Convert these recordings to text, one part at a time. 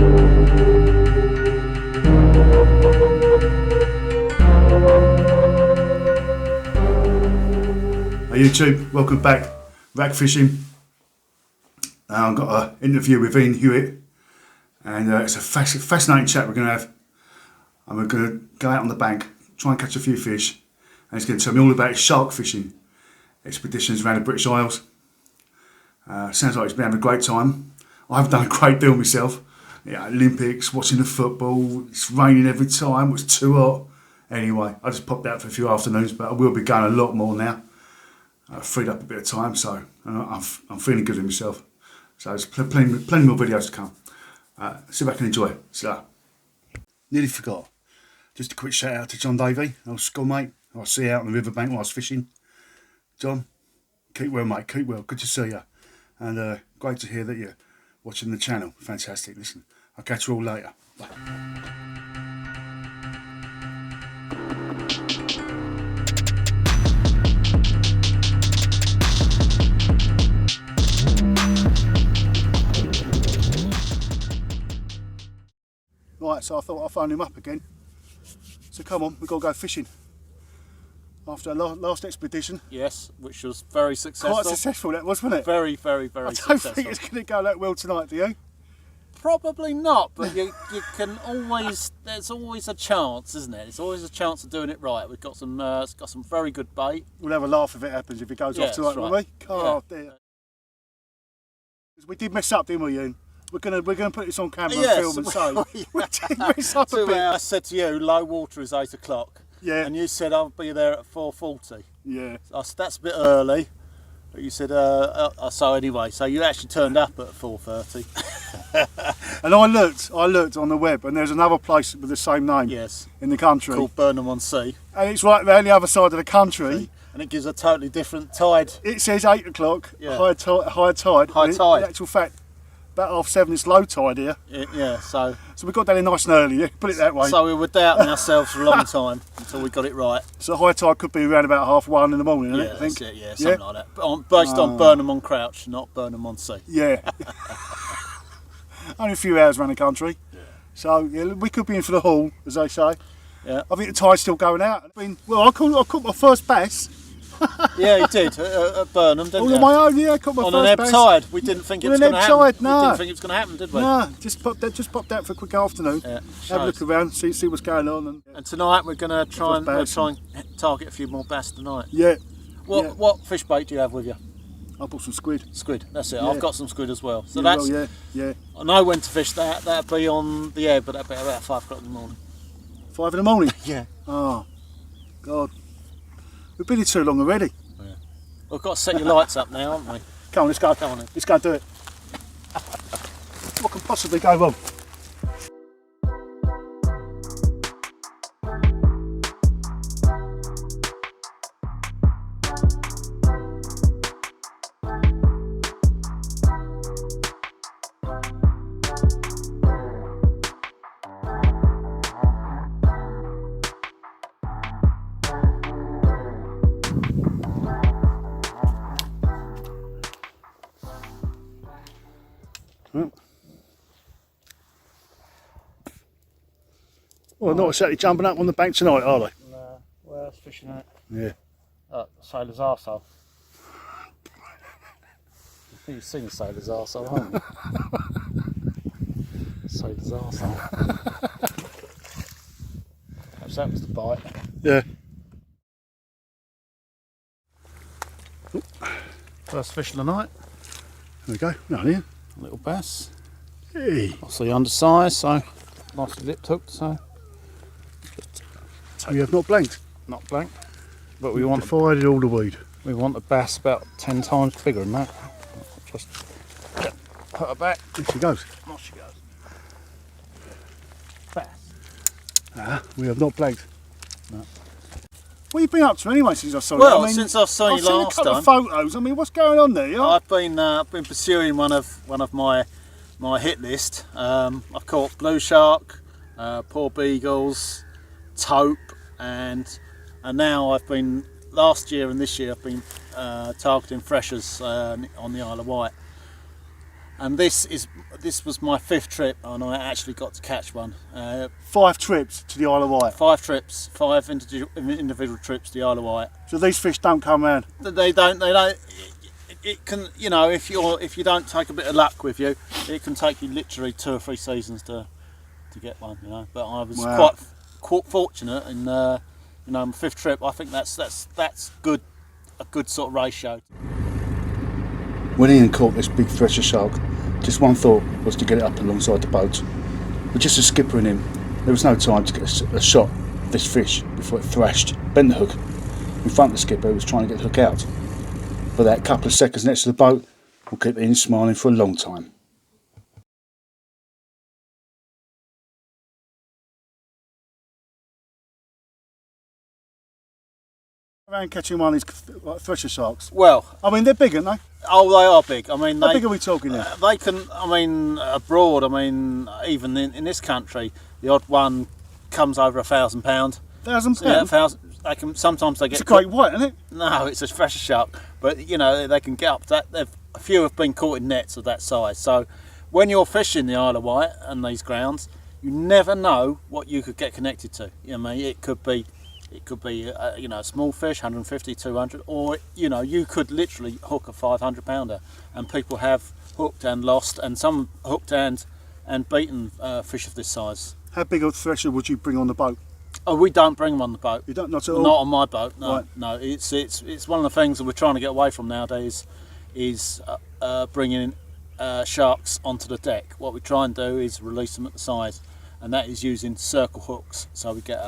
Hey YouTube, welcome back. Rack fishing. I've got an interview with Ian Hewett, and it's a fascinating chat we're going to have. And we're going to go out on the bank, try and catch a few fish, and he's going to tell me all about his shark fishing expeditions around the British Isles. Sounds like he's been having a great time. I've done a great deal myself. Yeah, Olympics, watching the football. It's raining every time. It was too hot. Anyway, I just popped out for a few afternoons, but I will be going a lot more now. I've freed up a bit of time, so I'm feeling good with myself. So there's plenty more videos to come. Sit back and enjoy. So, nearly forgot. Just a quick shout out to John Davey, our schoolmate. I see you out on the riverbank while I was fishing. John, keep well, mate. Keep well. Good to see you. And great to hear that you're watching the channel. Fantastic. Listen, I'll catch you all later. Bye. Right, so I thought I'd phone him up again. So come on, we've got to go fishing. After our last expedition. Yes, which was very successful. Quite successful that was, wasn't it? Very, very, very successful. I don't think it's going to go that well tonight, do you? Probably not, but you can always, there's always a chance, isn't it? There's always a chance of doing it right. We've got some very good bait. We'll have a laugh if it happens, if it goes off tonight, won't we? Oh, dear. We did mess up, didn't we, Ian? We're gonna put this on camera and film and say we did mess up a bit. I said to you, low water is 8 o'clock. Yeah. And you said I'll be there at 4:40. Yeah. So that's a bit early. But you said so anyway. So you actually turned up at 4:30. And I looked on the web, and there's another place with the same name. Yes. In the country. Called Burnham-on-Sea. And it's right there on the other side of the country. And it gives a totally different tide. It says 8 o'clock. Yeah. High tide. High tide. In actual fact, about 7:30 it's low tide here. Yeah, so we got down in nice and early, yeah? Put it that way. So we were doubting ourselves for a long time until we got it right. So high tide could be around about 1:30 in the morning, isn't it? I think. That's it, yeah, something like that. But based on Burnham-on-Crouch, not Burnham-on-Sea. Yeah. Only a few hours around the country. Yeah. So yeah, we could be in for the haul, as they say. Yeah. I think the tide's still going out. I caught my first bass. Yeah, you did at Burnham, didn't you? On my own, yeah, I caught my first bass. On an ebb tide. We didn't think it was going to happen. No. We didn't think it was going to happen, did we? No, just popped out for a quick afternoon. Yeah, have a look around, see what's going on. And tonight we're going to try and target a few more bass tonight. Yeah. What fish bait do you have with you? I bought some squid. Squid, that's it. Yeah. I've got some squid as well. So yeah. I know when to fish that. That'd be on the ebb, but that'd be about 5 o'clock in the morning. 5 in the morning? Yeah. Oh, God. We've been here too long already. Yeah. We've got to set your lights up now, haven't we? Come on, let's go. Come on then. Let's go do it. What can possibly go wrong? Well, not exactly jumping up on the bank tonight, are they? No, where else fishing at? Yeah. Sailor's arsehole. You've seen a sailor's arsehole, haven't you? Sailor's arsehole. Perhaps that was the bite. Yeah. First fish of the night. There we go. Down here. A little bass. Hey. Obviously undersized, so nicely lip hooked, so. You have not blanked? Not blank. But we want divided all the weed. We want the bass about 10 times bigger than that. Just put her back. There she goes. There she goes. Bass. We have not blanked. No. What have you been up to anyway since I saw you? Well, since I've seen you last time. I've seen a couple of photos. I mean, what's going on there? Yeah? I've been pursuing one of my hit list. I've caught blue shark, poor beagles, taupe, and now last year and this year I've been targeting Threshers on the Isle of Wight. and this was my 5th trip, and I actually got to catch one. 5 trips to the Isle of Wight. 5 trips, 5 individual trips to the Isle of Wight. So these fish don't come round. They don't. It can, you know, if you don't take a bit of luck with you, it can take you literally 2 or 3 seasons to get one. You know, but I was quite fortunate in my 5th trip. I think that's good, a good sort of ratio. When Ian caught this big thresher shark, just one thought was to get it up alongside the boat. With just a skipper in him, there was no time to get a shot of this fish before it thrashed, bent the hook in front of the skipper who was trying to get the hook out. But that couple of seconds next to the boat will keep Ian smiling for a long time. Around catching one of these thresher sharks. Well, I mean, they're big, aren't they? oh, they are big. I mean, How big are we talking there? they can. I mean, abroad. I mean, even in this country, the odd one comes over £1,000. £1,000? Yeah, 1,000. They can sometimes they get. It's a great white, isn't it? No, it's a thresher shark, but you know they can get up to that. A few have been caught in nets of that size. So when you're fishing the Isle of Wight and these grounds, you never know what you could get connected to. You know, I mean, it could be a small fish, 150, 200, or you could literally hook a 500 pounder, and people have hooked and lost, and some hooked and beaten fish of this size. How big a thresher would you bring on the boat? Oh, we don't bring them on the boat. You don't, not at all? Not on my boat, no. Right. No, it's one of the things that we're trying to get away from nowadays, is bringing sharks onto the deck. What we try and do is release them at the side, and that is using circle hooks. So we get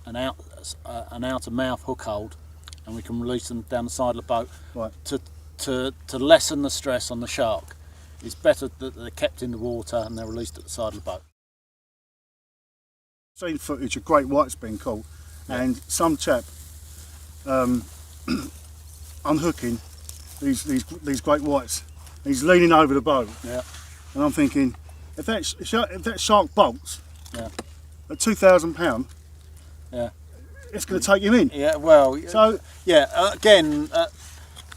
an outer mouth hook hold, and we can release them down the side of the boat. Right. To lessen the stress on the shark. It's better that they're kept in the water and they're released at the side of the boat. Seen footage of great whites being caught, and some chap unhooking these great whites. He's leaning over the boat, Yeah. and I'm thinking, if that shark bolts Yeah. at £2,000, Yeah. it's going to take him in. Yeah. Well. So yeah. Again,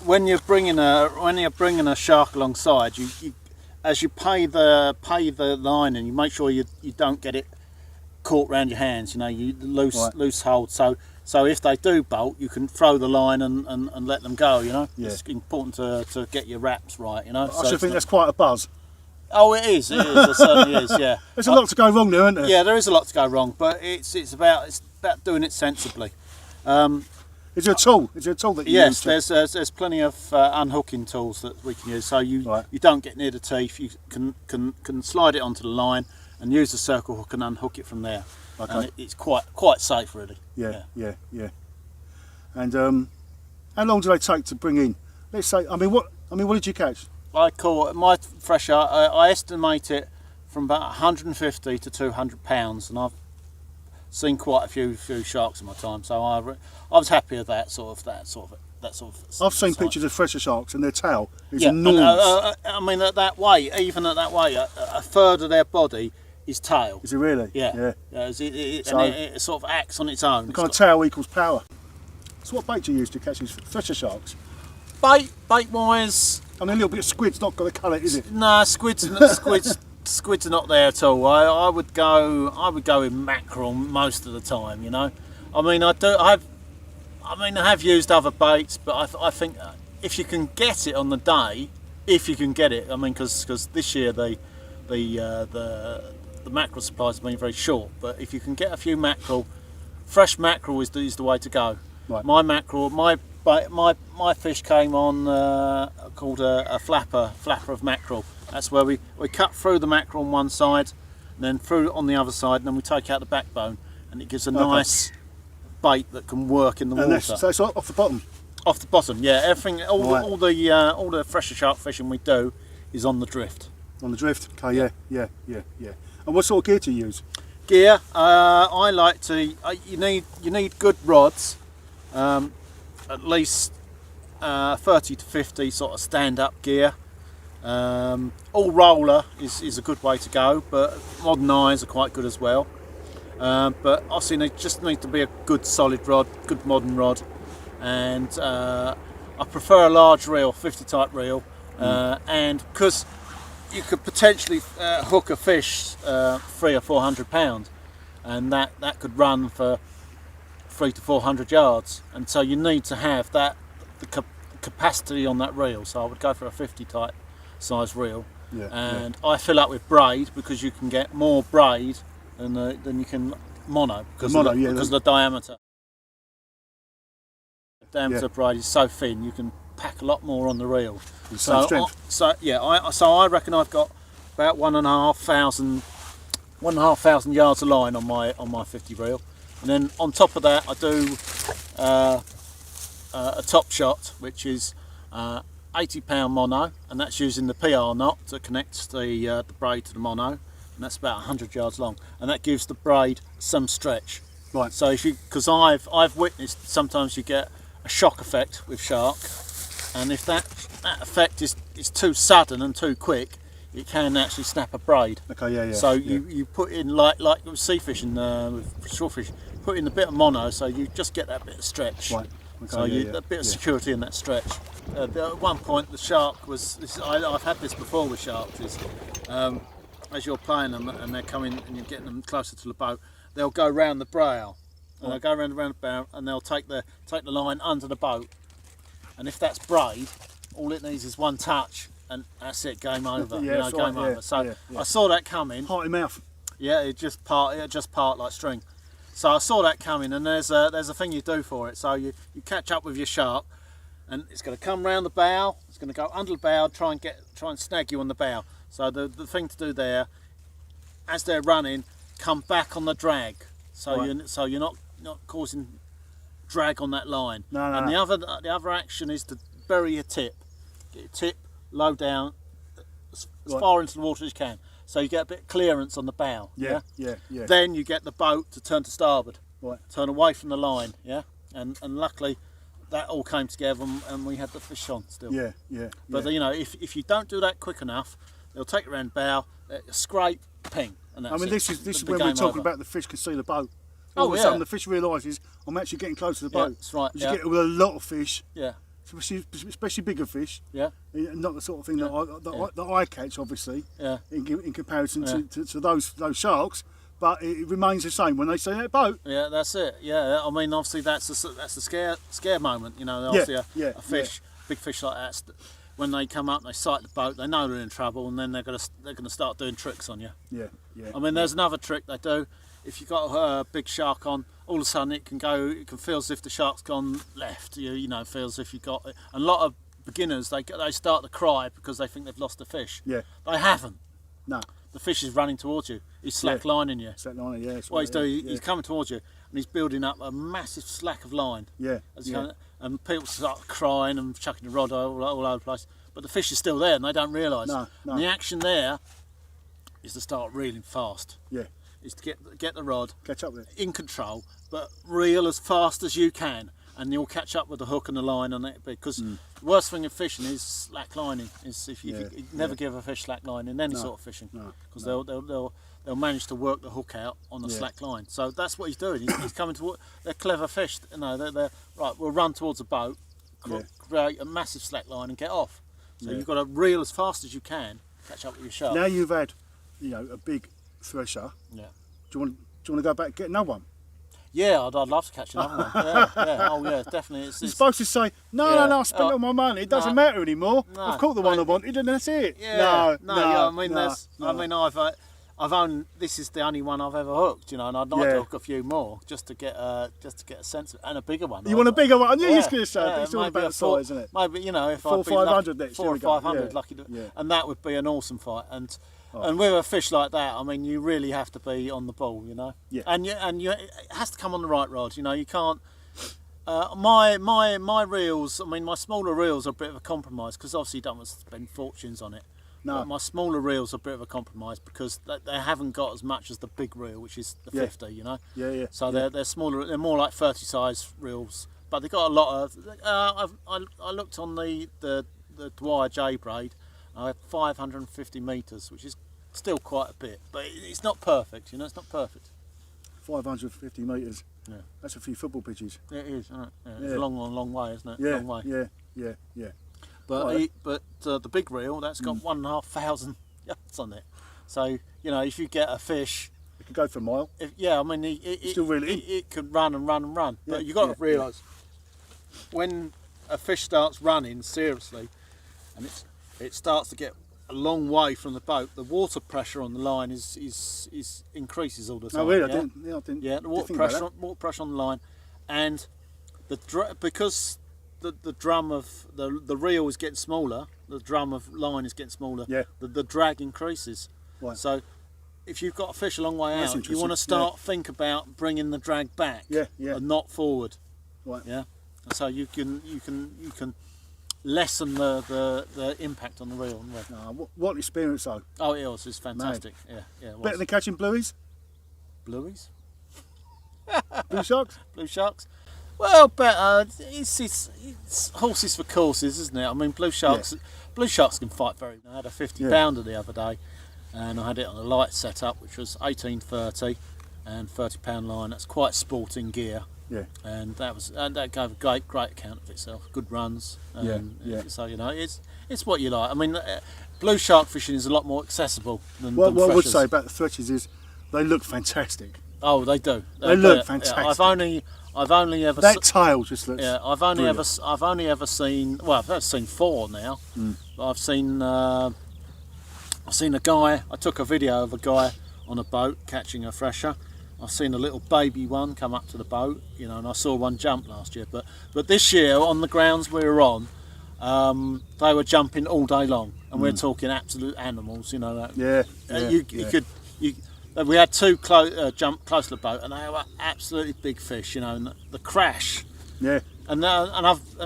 when you're bringing a shark alongside, you as you pay the line, and you make sure you don't get it caught around your hands. You know, you loose hold. So if they do bolt, you can throw the line and let them go. You know, Yeah. It's important to get your wraps right. You know, I should think that's quite a buzz. Oh, it is. It is. It certainly is. Yeah. There's a lot to go wrong there, isn't there? Yeah, there is a lot to go wrong, but it's about doing it sensibly. Is there a tool? Is there a tool that you use? Yes, there's plenty of unhooking tools that we can use. So you don't get near the teeth. You can slide it onto the line and use the circle hook and unhook it from there. Okay. And it's quite safe, really. Yeah. And how long do they take to bring in? Let's say, what did you catch? I caught my Thresher. I estimate it from about 150 to 200 pounds, and I've seen quite a few sharks in my time. So I was happy with that sort of. I've seen pictures of thresher sharks, and their tail is Yeah, enormous. I mean, at that weight, a third of their body is tail. Is it really? Yeah. It sort of acts on its own. The kind of tail equals power. So what bait do you use to catch these thresher sharks? Bait wise, A little bit of squid's not going to cut it, is it? no, squids are not there at all. I would go with mackerel most of the time. You know, I have used other baits, but I think if you can get it on the day, because this year the mackerel supplies have been very short. But if you can get a few mackerel, fresh mackerel is the way to go. Right. My mackerel, my fish came on called a flapper of mackerel. That's where we cut through the mackerel on one side, and then through on the other side, and then we take out the backbone, and it gives a nice bait that can work in the water. So it's off the bottom? Off the bottom, yeah. Everything, all the thresher shark fishing we do is on the drift. On the drift? Okay, yeah. And what sort of gear do you use? Gear, I like to. You need good rods, at least 30 to 50 sort of stand-up gear. All roller is a good way to go, but modern eyes are quite good as well. But obviously they just need to be a good solid rod, good modern rod, and I prefer a large reel, 50 type reel, and because you could potentially hook a fish 300 or 400 pound, and that could run for 300 to 400 yards, and so you need to have the capacity on that reel. So I would go for a 50 type size reel, and I fill up with braid, because you can get more braid than you can mono, because of the diameter. The diameter of braid is so thin, you can pack a lot more on the reel. So I reckon I've got about 1,500 yards of line on my 50 reel, and then on top of that I do a top shot, which is 80 pound mono, and that's using the PR knot that connects the braid to the mono, and that's about 100 yards long, and that gives the braid some stretch. Right. So because I've witnessed sometimes you get a shock effect with shark, and if that effect is too sudden and too quick, it can actually snap a braid. Okay, yeah. So you put in like with sea fishing, with shortfish, put in a bit of mono, so you just get that bit of stretch. Right. Okay, So a bit of security in that stretch. At one point, the shark was. I've had this before with sharks. Is as you're playing them and they're coming and you're getting them closer to the boat, they'll go round the brow, and they'll go round the bow, and they'll take the line under the boat. And if that's braid, all it needs is one touch, and that's it. Game over. Game over. So I saw that coming. Hearty mouth. Yeah, it just part like string. So I saw that coming, and there's a thing you do for it. So you catch up with your shark, and it's going to come round the bow. It's going to go under the bow, try and snag you on the bow. So the thing to do there, as they're running, come back on the drag. So you're not causing drag on that line. And the other action is to bury your tip. Get your tip low down, as far into the water as you can. So you get a bit of clearance on the bow. Yeah. Then you get the boat to turn to starboard. Right. Turn away from the line. Yeah. And luckily, that all came together, and we had the fish on still. Yeah. But if you don't do that quick enough, they'll take you around the bow, scrape, ping, and that's it. This is when we're talking about the fish can see the boat. All of a sudden, the fish realises I'm actually getting close to the boat. That's right. You get with a lot of fish. Yeah. Especially bigger fish. Yeah. Not the sort of thing that I catch, obviously. Yeah. In comparison to those sharks, but it remains the same when they see that boat. Yeah, that's it. Yeah. I mean, obviously that's the scare moment. Obviously a fish, big fish like that. When they come up, and they sight the boat. They know they're in trouble, and then they're gonna start doing tricks on you. Yeah. I mean, there's another trick they do. If you've got a big shark on, all of a sudden it can feel as if the shark's gone left. Feels as if you've got it. And a lot of beginners, they start to cry because they think they've lost the fish. Yeah. They haven't. No. The fish is running towards you. He's slack lining you. Slack lining, yeah. What he's doing, he's coming towards you, and he's building up a massive slack of line. Yeah. And people start crying and chucking the rod all over the place. But the fish is still there, and they don't realise. No. And the action there is to start reeling fast. Yeah. Is to get the rod, catch up with it, in control, but reel as fast as you can, and you'll catch up with the hook and the line on it. Because the worst thing in fishing is slack lining. Is if you never give a fish slack line in any sort of fishing, because they'll manage to work the hook out on the slack line. So that's what he's doing. He's coming toward. They're clever fish. They're right. We'll run towards a boat, create a massive slack line, and get off. So you've got to reel as fast as you can, catch up with your shark. Now you've had, a big thresher. Yeah. Do you want to go back and get another one? Yeah, I'd love to catch another one. Yeah. Oh yeah, definitely. You're supposed to say no. I spent all my money. It doesn't matter anymore. No, I've caught the one I wanted, and that's it. Yeah. I've owned. This is the only one I've ever hooked. And I'd like to hook a few more just to get a sense of, and a bigger one. You want a bigger one? I knew you was going to say. But it's all about the size, isn't it? Maybe if 400 or 500 next. 400 or 500, lucky, and that would be an awesome fight. And with a fish like that, I mean, you really have to be on the ball, Yeah. And it has to come on the right rod. You can't. My reels. I mean, my smaller reels are a bit of a compromise because obviously you don't want to spend fortunes on it. No. But my smaller reels are a bit of a compromise because they haven't got as much as the big reel, which is the 50. Yeah. So they're smaller. They're more like 30 size reels, but they've got a lot of. I looked on the Dwyer J braid. I had 550 metres, which is still quite a bit, but it's not perfect. It's not perfect. 550 metres. Yeah. That's a few football pitches. It is. Isn't it? It's a long way, isn't it? Yeah. Long way. Yeah. But the big reel, that's got 1,500 yards on it. So you know, if you get a fish, It can go for a mile. I mean, Still really in. it could run and run and run. Yeah, But you got to yeah, realise when a fish starts running seriously, and it starts to get a long way from the boat, the water pressure on the line is increases all the time. Oh really? Yeah? I didn't. Yeah, the water pressure on the line, and because the drum of the reel is getting smaller, the drum of line is getting smaller. Yeah. The drag increases. Right. So if you've got a fish a long way That's out, you interesting, want to start think about bringing the drag back. Yeah, yeah. And not forward. Right. Yeah. And so you can lessen the impact on the reel. What experience though? Oh, it was. It's fantastic. Yeah. It was. Better than catching blueies? Blueies. Blue sharks? Blue sharks. Well, better. It's horses for courses, isn't it? I mean, blue sharks can fight very. I had a 50-pounder the other day, and I had it on a light setup, which was 1830 and 30-pound line. That's quite sporting gear. Yeah. And that gave a great account of itself. Good runs. Yeah. So you know, it's what you like. I mean, blue shark fishing is a lot more accessible than What I would Threshers. say about the Threshers is they look fantastic. Oh, they do. They look fantastic. Yeah, I've only ever. That tail just looks. Yeah, I've only ever seen. Well, I've seen 4 now. But I've seen a guy. I took a video of a guy on a boat catching a Thresher. I've seen a little baby one come up to the boat, you know, and I saw one jump last year. But this year on the grounds we were on, they were jumping all day long, and we're talking absolute animals, you know. We had 2 jump close to the boat, and they were absolutely big fish, you know. And the crash, Yeah. and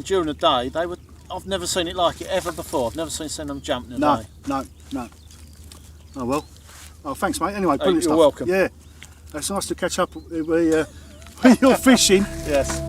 during the day I've never seen it like it ever before. I've never seen them jump in the day. No. Oh well. Oh, thanks, mate. Anyway, brilliant you're stuff. welcome. Yeah. It's nice to catch up with your fishing. Yes.